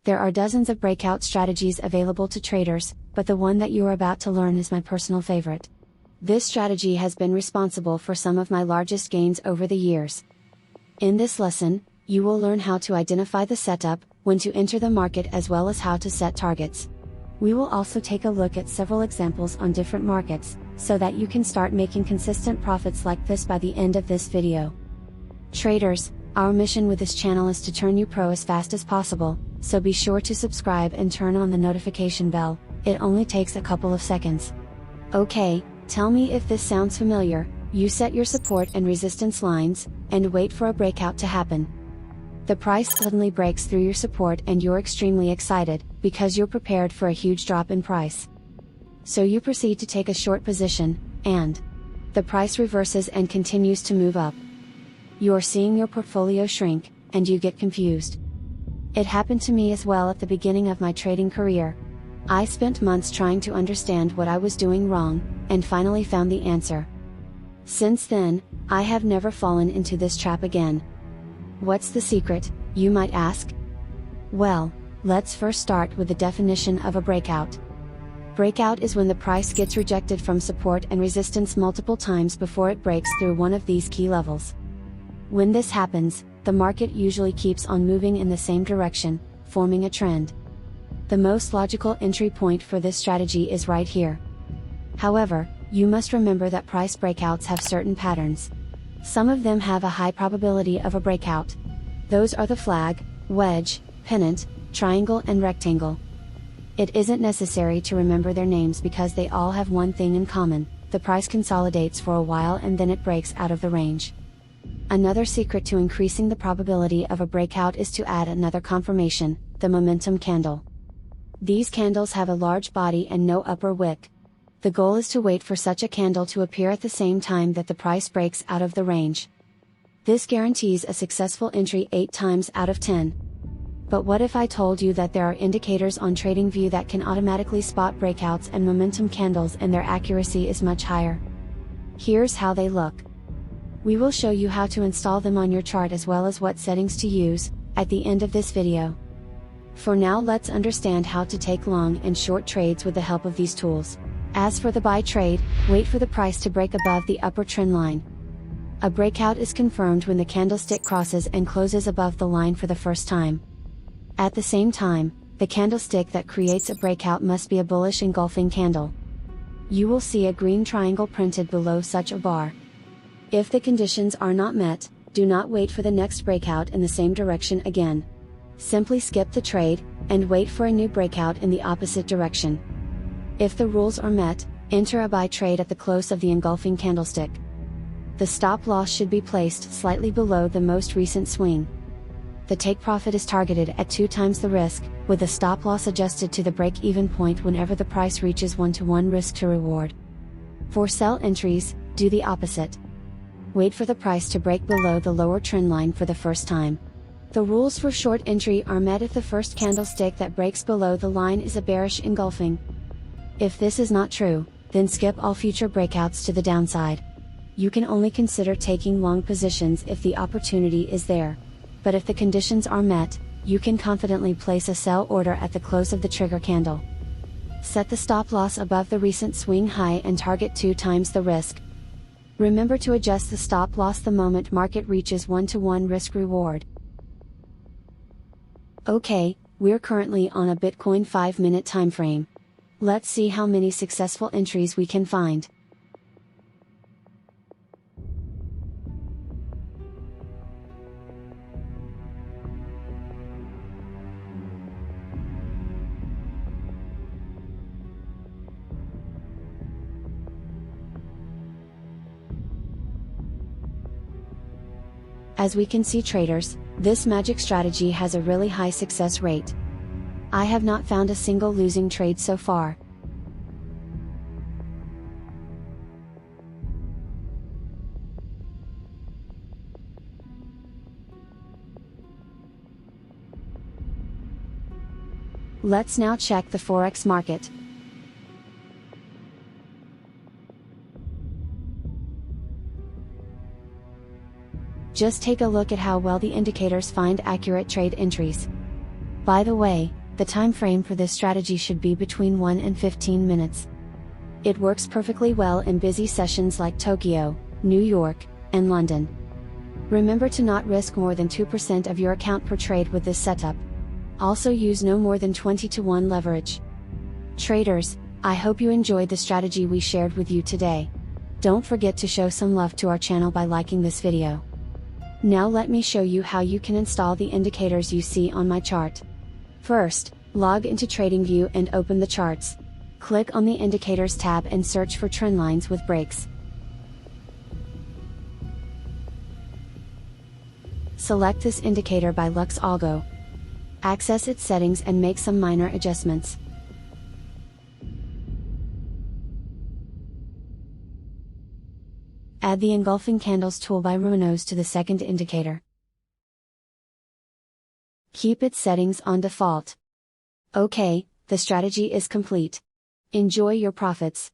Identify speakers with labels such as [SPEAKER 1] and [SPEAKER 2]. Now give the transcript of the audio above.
[SPEAKER 1] There are dozens of breakout strategies available to traders, but the one that you are about to learn is my personal favorite. This strategy has been responsible for some of my largest gains over the years. In this lesson, you will learn how to identify the setup, when to enter the market, as well as how to set targets. We will also take a look at several examples on different markets, so that you can start making consistent profits like this by the end of this video. Traders, our mission with this channel is to turn you pro as fast as possible, so be sure to subscribe and turn on the notification bell. It only takes a couple of seconds. Okay, tell me if this sounds familiar. You set your support and resistance lines, and wait for a breakout to happen. The price suddenly breaks through your support and you're extremely excited, because you're prepared for a huge drop in price. So you proceed to take a short position, and the price reverses and continues to move up. You're seeing your portfolio shrink, and you get confused. It happened to me as well at the beginning of my trading career. I spent months trying to understand what I was doing wrong, and finally found the answer. Since then, I have never fallen into this trap again. What's the secret, you might ask? Well, let's first start with the definition of a breakout. Breakout is when the price gets rejected from support and resistance multiple times before it breaks through one of these key levels. When this happens, the market usually keeps on moving in the same direction, forming a trend. The most logical entry point for this strategy is right here. However, you must remember that price breakouts have certain patterns. Some of them have a high probability of a breakout. Those are the flag, wedge, pennant, triangle and rectangle. It isn't necessary to remember their names because they all have one thing in common: the price consolidates for a while and then it breaks out of the range. Another secret to increasing the probability of a breakout is to add another confirmation, the momentum candle. These candles have a large body and no upper wick. The goal is to wait for such a candle to appear at the same time that the price breaks out of the range. This guarantees a successful entry 8 times out of 10. But what if I told you that there are indicators on TradingView that can automatically spot breakouts and momentum candles and their accuracy is much higher? Here's how they look. We will show you how to install them on your chart as well as what settings to use, at the end of this video. For now, let's understand how to take long and short trades with the help of these tools. As for the buy trade, wait for the price to break above the upper trend line. A breakout is confirmed when the candlestick crosses and closes above the line for the first time. At the same time, the candlestick that creates a breakout must be a bullish engulfing candle. You will see a green triangle printed below such a bar. If the conditions are not met, do not wait for the next breakout in the same direction again. Simply skip the trade, and wait for a new breakout in the opposite direction. If the rules are met, enter a buy trade at the close of the engulfing candlestick. The stop loss should be placed slightly below the most recent swing. The take profit is targeted at 2 times the risk, with the stop loss adjusted to the break-even point whenever the price reaches 1-to-1 risk to reward. For sell entries, do the opposite. Wait for the price to break below the lower trend line for the first time. The rules for short entry are met if the first candlestick that breaks below the line is a bearish engulfing. If this is not true, then skip all future breakouts to the downside. You can only consider taking long positions if the opportunity is there. But if the conditions are met, you can confidently place a sell order at the close of the trigger candle. Set the stop loss above the recent swing high and target 2 times the risk. Remember to adjust the stop loss the moment market reaches 1-to-1 risk reward. Okay, we're currently on a Bitcoin 5-minute time frame. Let's see how many successful entries we can find. As we can see, traders, this magic strategy has a really high success rate. I have not found a single losing trade so far. Let's now check the Forex market. Just take a look at how well the indicators find accurate trade entries. By the way, The time frame for this strategy should be between 1 and 15 minutes. It works perfectly well in busy sessions like Tokyo, New York, and London. Remember to not risk more than 2% of your account per trade with this setup. Also use no more than 20-to-1 leverage. Traders, I hope you enjoyed the strategy we shared with you today. Don't forget to show some love to our channel by liking this video. Now let me show you how you can install the indicators you see on my chart. First, log into TradingView and open the charts. Click on the Indicators tab and search for trend lines with breaks. Select this indicator by Lux Algo. Access its settings and make some minor adjustments. Add the Engulfing Candles tool by Ruinos to the second indicator. Keep its settings on default. Okay, the strategy is complete. Enjoy your profits.